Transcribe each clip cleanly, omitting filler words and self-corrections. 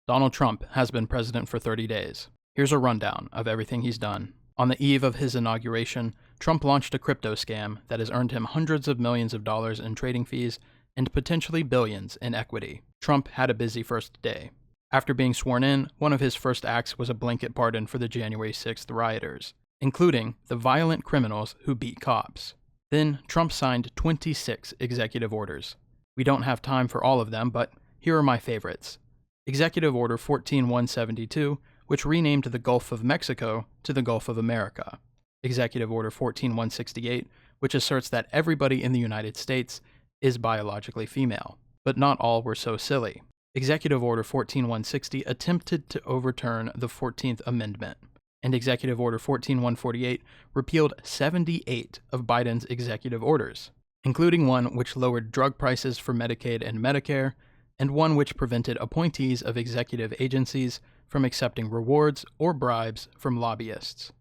Donald Trump has been president for 30 days. Here's a rundown of everything he's done. On the eve of his inauguration, Trump launched a crypto scam that has earned him hundreds of millions of dollars in trading fees and potentially billions in equity. Trump had a busy first day. After being sworn in, one of his first acts was a blanket pardon for the January 6th rioters, including the violent criminals who beat cops. Then, Trump signed 26 executive orders. We don't have time for all of them, but here are my favorites. Executive Order 14172, which renamed the Gulf of Mexico to the Gulf of America. Executive Order 14168, which asserts that everybody in the United States is biologically female. But not all were so silly. Executive Order 14160 attempted to overturn the 14th Amendment, and Executive Order 14148 repealed 78 of Biden's executive orders, including one which lowered drug prices for Medicaid and Medicare, and one which prevented appointees of executive agencies from accepting rewards or bribes from lobbyists.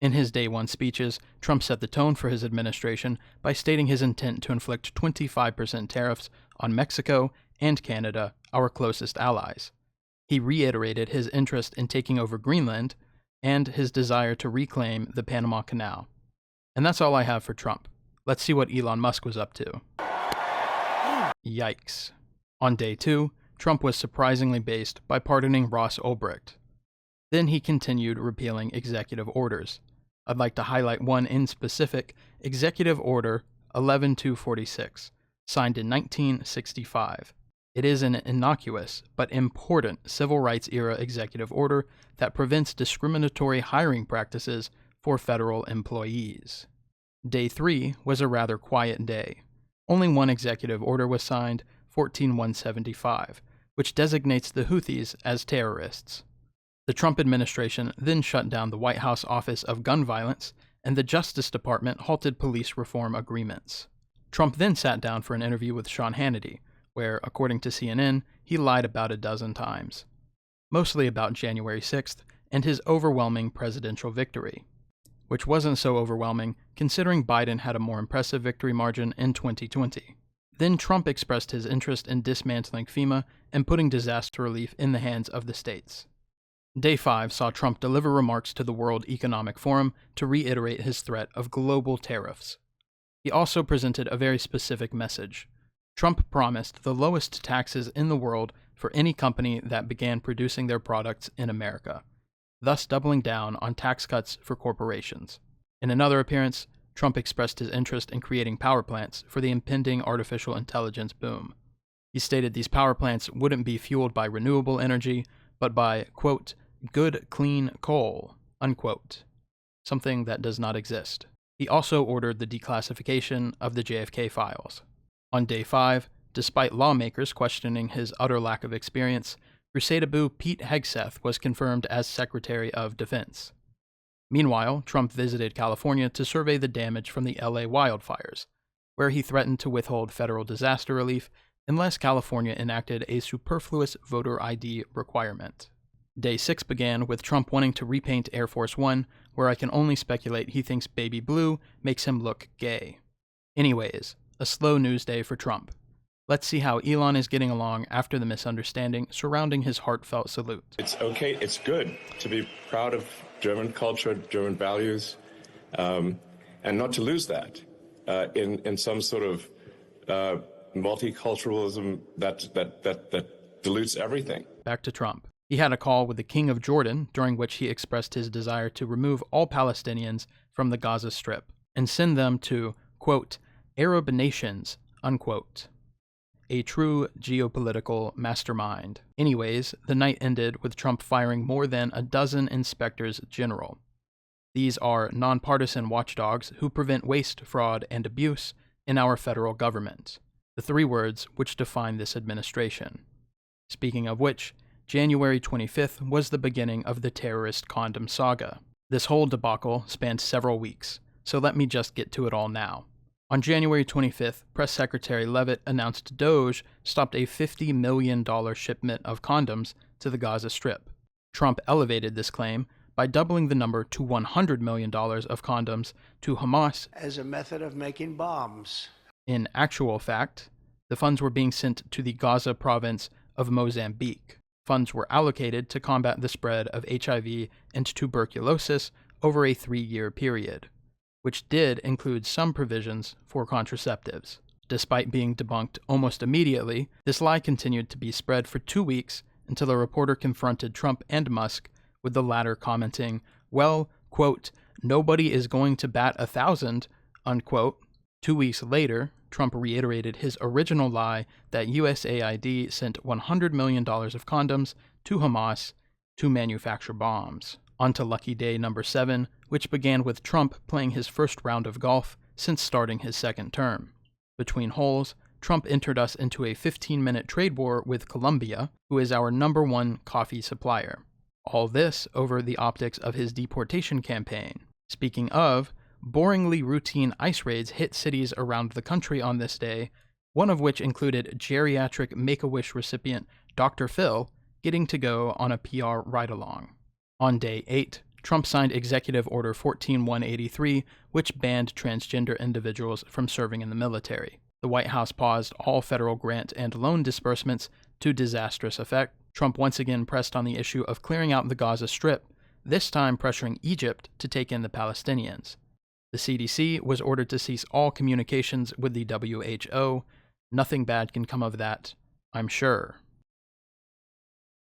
In his Day 1 speeches, Trump set the tone for his administration by stating his intent to inflict 25% tariffs on Mexico and Canada, our closest allies. He reiterated his interest in taking over Greenland and his desire to reclaim the Panama Canal. And that's all I have for Trump. Let's see what Elon Musk was up to. Yikes. On Day 2, Trump was surprisingly based by pardoning Ross Ulbricht. Then he continued repealing executive orders. I'd like to highlight one in specific, Executive Order 11246, signed in 1965. It is an innocuous but important civil rights era executive order that prevents discriminatory hiring practices for federal employees. Day 3 was a rather quiet day. Only one executive order was signed, 14175, which designates the Houthis as terrorists. The Trump administration then shut down the White House Office of Gun Violence, and the Justice Department halted police reform agreements. Trump then sat down for an interview with Sean Hannity, where, according to CNN, he lied about a dozen times, mostly about January 6th and his overwhelming presidential victory, which wasn't so overwhelming considering Biden had a more impressive victory margin in 2020. Then Trump expressed his interest in dismantling FEMA and putting disaster relief in the hands of the states. Day 5 saw Trump deliver remarks to the World Economic Forum to reiterate his threat of global tariffs. He also presented a very specific message. Trump promised the lowest taxes in the world for any company that began producing their products in America, thus doubling down on tax cuts for corporations. In another appearance, Trump expressed his interest in creating power plants for the impending artificial intelligence boom. He stated these power plants wouldn't be fueled by renewable energy, but by, quote, good clean coal, unquote, something that does not exist. He also ordered the declassification of the JFK files. On Day 5, despite lawmakers questioning his utter lack of experience, Crusadeaboo Pete Hegseth was confirmed as Secretary of Defense. Meanwhile, Trump visited California to survey the damage from the LA wildfires, where he threatened to withhold federal disaster relief unless California enacted a superfluous voter ID requirement. Day 6 began with Trump wanting to repaint Air Force One, where I can only speculate he thinks baby blue makes him look gay. Anyways, a slow news day for Trump. Let's see how Elon is getting along after the misunderstanding surrounding his heartfelt salute. It's okay, it's good to be proud of German culture, German values, and not to lose that in some sort of multiculturalism that dilutes everything. Back to Trump. He had a call with the King of Jordan, during which he expressed his desire to remove all Palestinians from the Gaza Strip and send them to, quote, Arab nations, unquote. A true geopolitical mastermind. Anyways, the night ended with Trump firing more than a dozen inspectors general. These are nonpartisan watchdogs who prevent waste, fraud, and abuse in our federal government, the three words which define this administration. Speaking of which, January 25th was the beginning of the terrorist condom saga. This whole debacle spanned several weeks, so let me just get to it all now. On January 25th, Press Secretary Leavitt announced DOJ stopped a $50 million shipment of condoms to the Gaza Strip. Trump elevated this claim by doubling the number to $100 million of condoms to Hamas as a method of making bombs. In actual fact, the funds were being sent to the Gaza province of Mozambique. Funds were allocated to combat the spread of HIV and tuberculosis over a 3-year period, which did include some provisions for contraceptives. Despite being debunked almost immediately, this lie continued to be spread for 2 weeks until a reporter confronted Trump and Musk, with the latter commenting, well, quote, nobody is going to bat 1,000, unquote. 2 weeks later, Trump reiterated his original lie that USAID sent $100 million of condoms to Hamas to manufacture bombs. On to lucky day number 7, which began with Trump playing his first round of golf since starting his second term. Between holes, Trump entered us into a 15-minute trade war with Colombia, who is our #1 coffee supplier. All this over the optics of his deportation campaign. Speaking of, boringly routine ICE raids hit cities around the country on this day, one of which included geriatric Make-A-Wish recipient Dr. Phil getting to go on a PR ride-along. On day 8, Trump signed Executive Order 14183, which banned transgender individuals from serving in the military. The White House paused all federal grant and loan disbursements to disastrous effect. Trump once again pressed on the issue of clearing out the Gaza Strip, this time pressuring Egypt to take in the Palestinians. The CDC was ordered to cease all communications with the WHO. Nothing bad can come of that, I'm sure.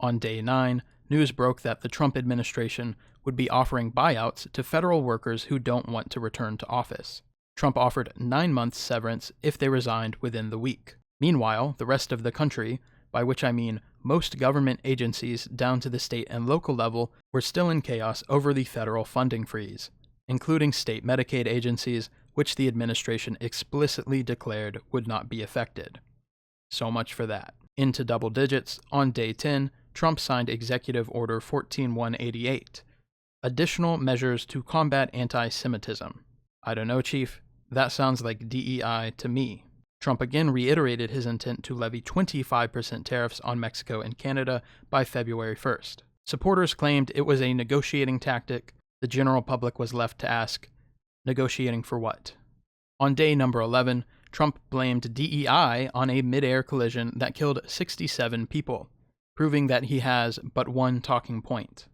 On day 9, news broke that the Trump administration would be offering buyouts to federal workers who don't want to return to office. Trump offered 9 months severance if they resigned within the week. Meanwhile, the rest of the country, by which I mean most government agencies down to the state and local level, were still in chaos over the federal funding freeze, including state Medicaid agencies, which the administration explicitly declared would not be affected. So much for that. Into double digits, on day 10, Trump signed Executive Order 14188, additional measures to combat anti-Semitism. I don't know, Chief. That sounds like DEI to me. Trump again reiterated his intent to levy 25% tariffs on Mexico and Canada by February 1st. Supporters claimed it was a negotiating tactic. The general public was left to ask, negotiating for what? On day number 11, Trump blamed DEI on a mid-air collision that killed 67 people, proving that he has but one talking point.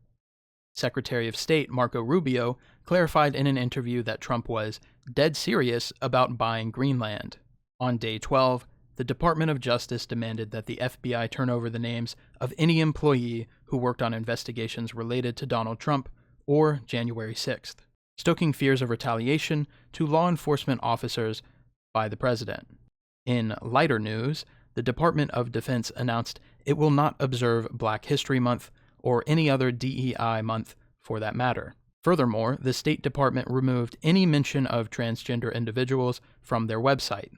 Secretary of State Marco Rubio clarified in an interview that Trump was dead serious about buying Greenland. On day 12, the Department of Justice demanded that the FBI turn over the names of any employee who worked on investigations related to Donald Trump or January 6th, stoking fears of retaliation to law enforcement officers by the president. In lighter news, the Department of Defense announced it will not observe Black History Month or any other DEI month for that matter. Furthermore, the State Department removed any mention of transgender individuals from their website,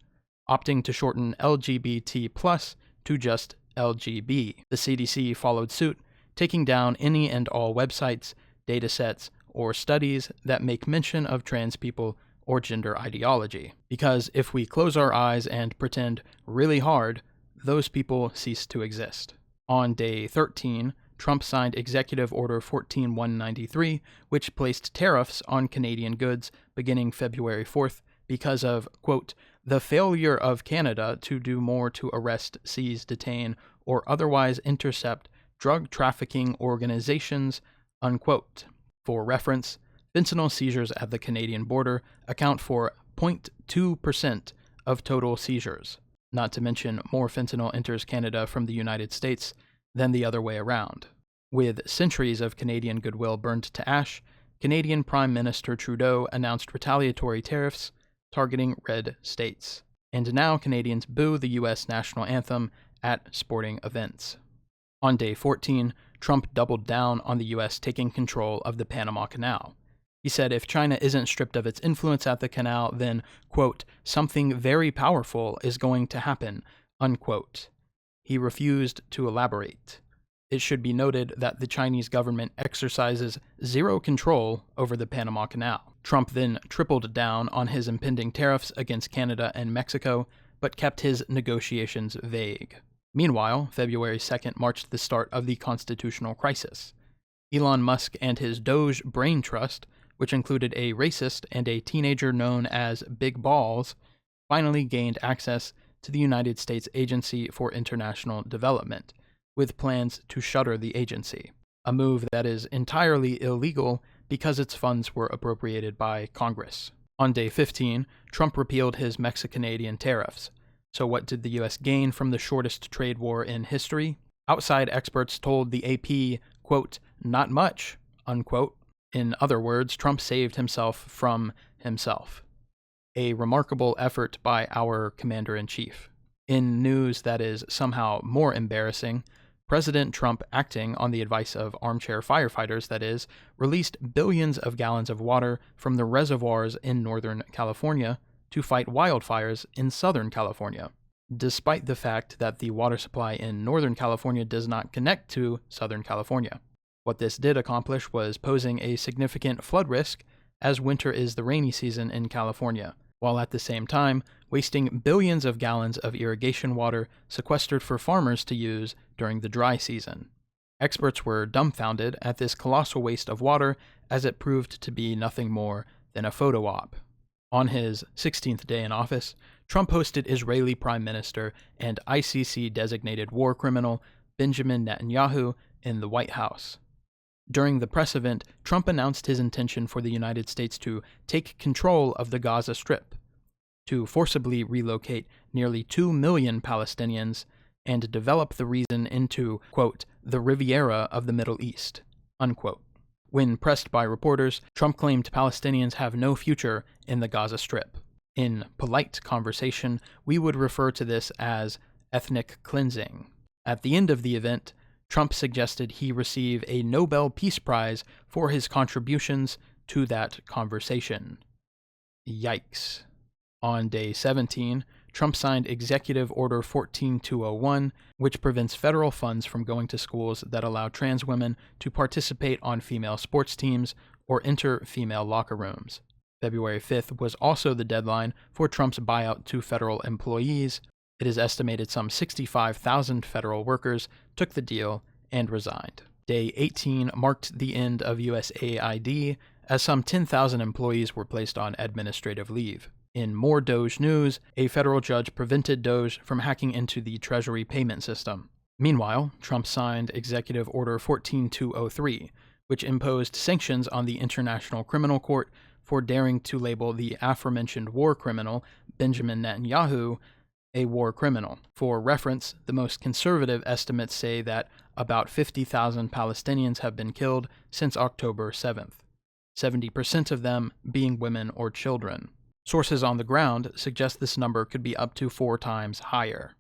opting to shorten LGBT+ to just LGB. The CDC followed suit, taking down any and all websites, datasets, or studies that make mention of trans people or gender ideology. Because if we close our eyes and pretend really hard, those people cease to exist. On day 13, Trump signed Executive Order 14193, which placed tariffs on Canadian goods beginning February 4th because of, quote, the failure of Canada to do more to arrest, seize, detain, or otherwise intercept drug trafficking organizations, unquote. For reference, fentanyl seizures at the Canadian border account for 0.2% of total seizures. Not to mention more fentanyl enters Canada from the United States than the other way around. With centuries of Canadian goodwill burned to ash, Canadian Prime Minister Trudeau announced retaliatory tariffs targeting red states. And now Canadians boo the U.S. national anthem at sporting events. On day 14, Trump doubled down on the U.S. taking control of the Panama Canal. He said if China isn't stripped of its influence at the canal, then, quote, something very powerful is going to happen, unquote. He refused to elaborate. It should be noted that the Chinese government exercises zero control over the Panama Canal. Trump then tripled down on his impending tariffs against Canada and Mexico, but kept his negotiations vague. Meanwhile, February 2nd marked the start of the constitutional crisis. Elon Musk and his Doge Brain Trust, which included a racist and a teenager known as Big Balls, finally gained access to the United States Agency for International Development, with plans to shutter the agency, a move that is entirely illegal because its funds were appropriated by Congress. On day 15, Trump repealed his Mexican-Canadian tariffs. So what did the U.S. gain from the shortest trade war in history? Outside experts told the AP, quote, "not much," unquote. In other words, Trump saved himself from himself. A remarkable effort by our commander-in-chief. In news that is somehow more embarrassing, President Trump, acting on the advice of armchair firefighters, that is, released billions of gallons of water from the reservoirs in Northern California to fight wildfires in Southern California, despite the fact that the water supply in Northern California does not connect to Southern California. What this did accomplish was posing a significant flood risk, as winter is the rainy season in California, while at the same time wasting billions of gallons of irrigation water sequestered for farmers to use during the dry season. Experts were dumbfounded at this colossal waste of water, as it proved to be nothing more than a photo op. On his 16th day in office, Trump hosted Israeli Prime Minister and ICC-designated war criminal Benjamin Netanyahu in the White House. During the press event, Trump announced his intention for the United States to take control of the Gaza Strip, to forcibly relocate nearly 2 million Palestinians, and develop the region into, quote, the Riviera of the Middle East, unquote. When pressed by reporters, Trump claimed Palestinians have no future in the Gaza Strip. In polite conversation, we would refer to this as ethnic cleansing. At the end of the event, Trump suggested he receive a Nobel Peace Prize for his contributions to that conversation. Yikes. On day 17, Trump signed Executive Order 14201, which prevents federal funds from going to schools that allow trans women to participate on female sports teams or enter female locker rooms. February 5th was also the deadline for Trump's buyout to federal employees. It is estimated some 65,000 federal workers took the deal and resigned. Day 18 marked the end of USAID, as some 10,000 employees were placed on administrative leave. In more Doge news, a federal judge prevented Doge from hacking into the Treasury payment system. Meanwhile, Trump signed Executive Order 14203, which imposed sanctions on the International Criminal Court for daring to label the aforementioned war criminal, Benjamin Netanyahu, a war criminal. For reference, the most conservative estimates say that about 50,000 Palestinians have been killed since October 7th, 70% of them being women or children. Sources on the ground suggest this number could be up to 4 times higher.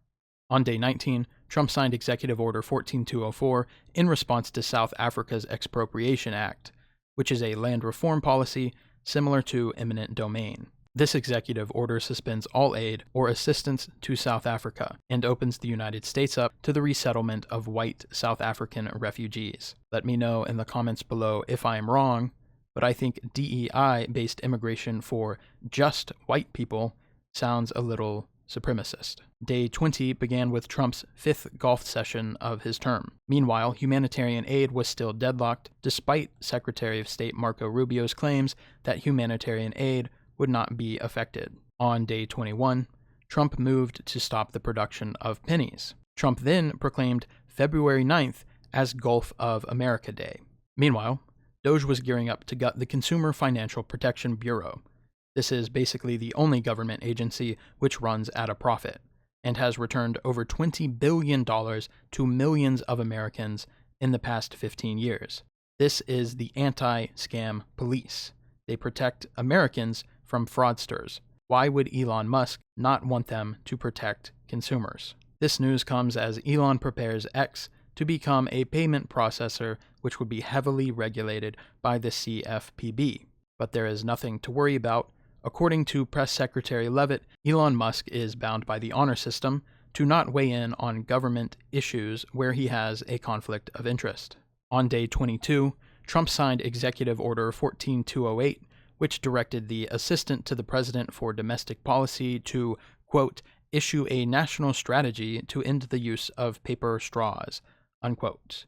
On day 19, Trump signed Executive Order 14204 in response to South Africa's Expropriation Act, which is a land reform policy similar to eminent domain. This executive order suspends all aid or assistance to South Africa and opens the United States up to the resettlement of white South African refugees. Let me know in the comments below if I am wrong, but I think DEI-based immigration for just white people sounds a little supremacist. Day 20 began with Trump's 5th golf session of his term. Meanwhile, humanitarian aid was still deadlocked, despite Secretary of State Marco Rubio's claims that humanitarian aid would not be affected. On day 21, Trump moved to stop the production of pennies. Trump then proclaimed February 9th as Gulf of America Day. Meanwhile, Doge was gearing up to gut the Consumer Financial Protection Bureau. This is basically the only government agency which runs at a profit, and has returned over $20 billion to millions of Americans in the past 15 years. This is the anti-scam police. They protect Americans from fraudsters. Why would Elon Musk not want them to protect consumers? This news comes as Elon prepares X to become a payment processor which would be heavily regulated by the CFPB. But there is nothing to worry about. According to Press Secretary Leavitt, Elon Musk is bound by the honor system to not weigh in on government issues where he has a conflict of interest. On day 22, Trump signed Executive Order 14208, which directed the Assistant to the President for Domestic Policy to, quote, issue a national strategy to end the use of paper straws, unquote,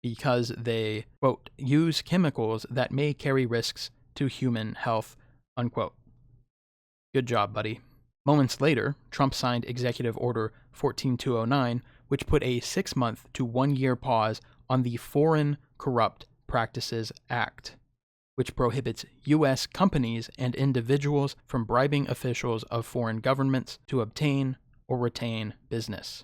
because they, quote, use chemicals that may carry risks to human health, unquote. Good job, buddy. Moments later, Trump signed Executive Order 14209, which put a 6-month to 1-year pause on the Foreign Corrupt Practices Act, which prohibits U.S. companies and individuals from bribing officials of foreign governments to obtain or retain business.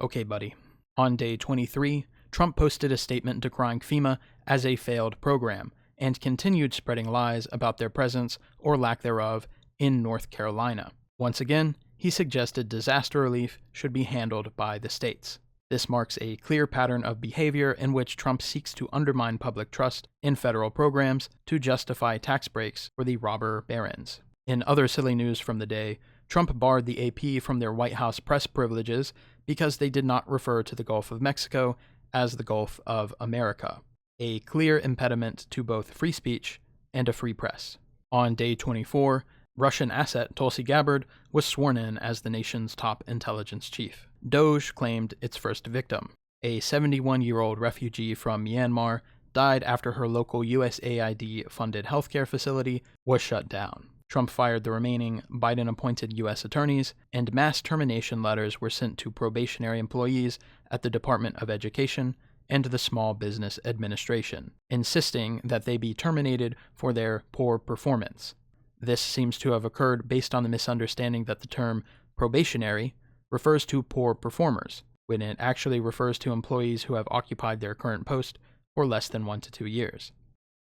Okay, buddy. On day 23, Trump posted a statement decrying FEMA as a failed program and continued spreading lies about their presence or lack thereof in North Carolina. Once again, he suggested disaster relief should be handled by the states. This marks a clear pattern of behavior in which Trump seeks to undermine public trust in federal programs to justify tax breaks for the robber barons. In other silly news from the day, Trump barred the AP from their White House press privileges because they did not refer to the Gulf of Mexico as the Gulf of America, a clear impediment to both free speech and a free press. On day 24, Russian asset Tulsi Gabbard was sworn in as the nation's top intelligence chief. Doge claimed its first victim. A 71-year-old refugee from Myanmar died after her local USAID-funded healthcare facility was shut down. Trump fired the remaining Biden-appointed U.S. attorneys, and mass termination letters were sent to probationary employees at the Department of Education and the Small Business Administration, insisting that they be terminated for their poor performance. This seems to have occurred based on the misunderstanding that the term probationary refers to poor performers, when it actually refers to employees who have occupied their current post for less than 1 to 2 years.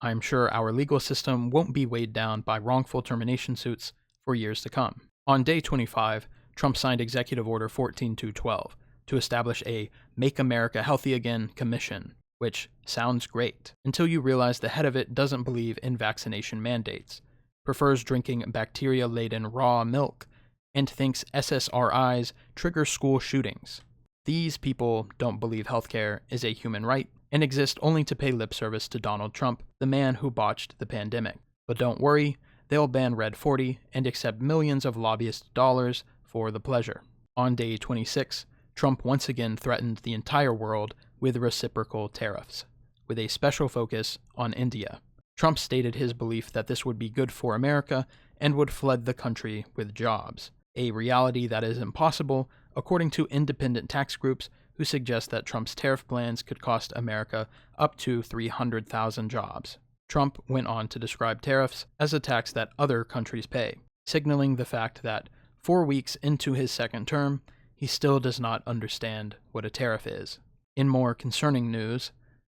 I'm sure our legal system won't be weighed down by wrongful termination suits for years to come. On day 25, Trump signed Executive Order 14212 to establish a Make America Healthy Again Commission, which sounds great, until you realize the head of it doesn't believe in vaccination mandates, prefers drinking bacteria-laden raw milk, and thinks SSRIs trigger school shootings. These people don't believe healthcare is a human right and exist only to pay lip service to Donald Trump, the man who botched the pandemic. But don't worry, they'll ban Red 40 and accept millions of lobbyist dollars for the pleasure. On day 26, Trump once again threatened the entire world with reciprocal tariffs, with a special focus on India. Trump stated his belief that this would be good for America and would flood the country with jobs, a reality that is impossible according to independent tax groups who suggest that Trump's tariff plans could cost America up to 300,000 jobs. Trump went on to describe tariffs as a tax that other countries pay, signaling the fact that 4 weeks into his second term, he still does not understand what a tariff is. In more concerning news,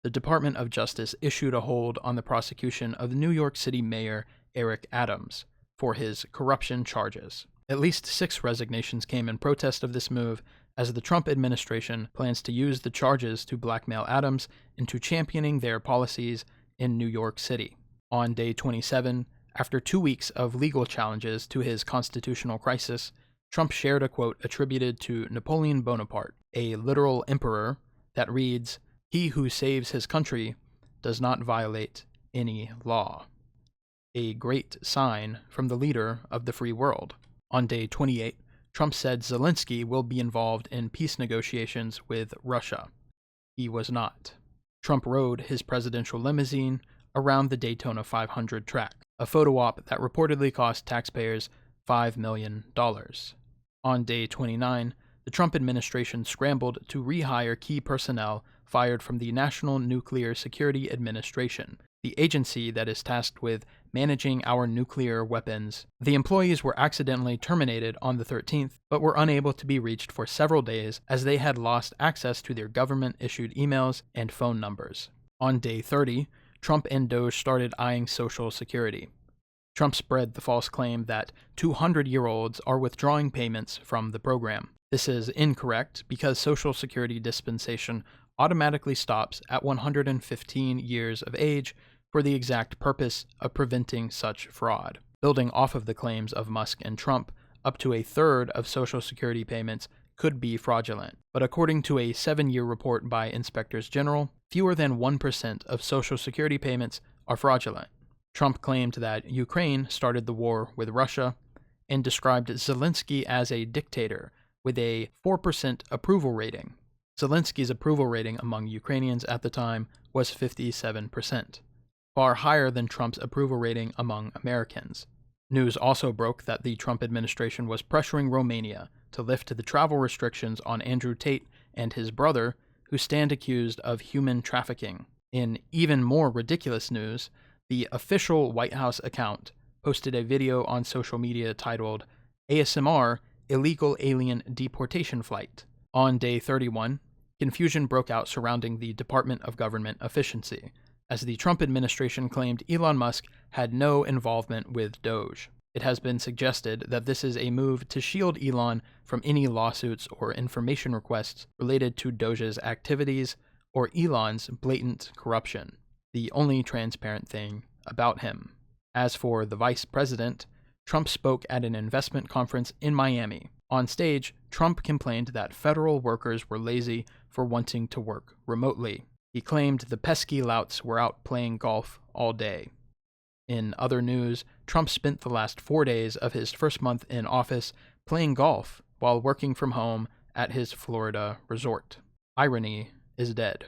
the Department of Justice issued a hold on the prosecution of New York City Mayor Eric Adams for his corruption charges. At least 6 resignations came in protest of this move, as the Trump administration plans to use the charges to blackmail Adams into championing their policies in New York City. On day 27, after 2 weeks of legal challenges to his constitutional crisis, Trump shared a quote attributed to Napoleon Bonaparte, a literal emperor, that reads, "He who saves his country does not violate any law." A great sign from the leader of the free world. On day 28, Trump said Zelensky will be involved in peace negotiations with Russia. He was not. Trump rode his presidential limousine around the Daytona 500 track, a photo op that reportedly cost taxpayers $5 million. On day 29, the Trump administration scrambled to rehire key personnel fired from the National Nuclear Security Administration, the agency that is tasked with managing our nuclear weapons. The employees were accidentally terminated on the 13th, but were unable to be reached for several days as they had lost access to their government-issued emails and phone numbers. On day 30, Trump and Doge started eyeing Social Security. Trump spread the false claim that 200-year-olds are withdrawing payments from the program. This is incorrect because Social Security dispensation automatically stops at 115 years of age for the exact purpose of preventing such fraud. Building off of the claims of Musk and Trump, up to a third of Social Security payments could be fraudulent. But according to a 7-year report by Inspectors General, fewer than 1% of Social Security payments are fraudulent. Trump claimed that Ukraine started the war with Russia and described Zelensky as a dictator with a 4% approval rating. Zelensky's approval rating among Ukrainians at the time was 57%, far higher than Trump's approval rating among Americans. News also broke that the Trump administration was pressuring Romania to lift the travel restrictions on Andrew Tate and his brother, who stand accused of human trafficking. In even more ridiculous news, the official White House account posted a video on social media titled ASMR Illegal Alien Deportation Flight. On day 31, confusion broke out surrounding the Department of Government Efficiency, as the Trump administration claimed Elon Musk had no involvement with Doge. It has been suggested that this is a move to shield Elon from any lawsuits or information requests related to Doge's activities or Elon's blatant corruption, the only transparent thing about him. As for the vice president, Trump spoke at an investment conference in Miami. On stage, Trump complained that federal workers were lazy for wanting to work remotely. He claimed the pesky louts were out playing golf all day. In other news, Trump spent the last 4 days of his first month in office playing golf while working from home at his Florida resort. Irony is dead.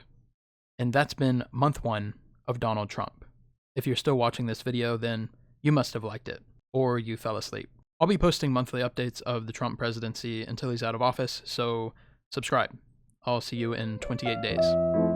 And that's been month 1 of Donald Trump. If you're still watching this video, then you must have liked it, or you fell asleep. I'll be posting monthly updates of the Trump presidency until he's out of office, so subscribe. I'll see you in 28 days.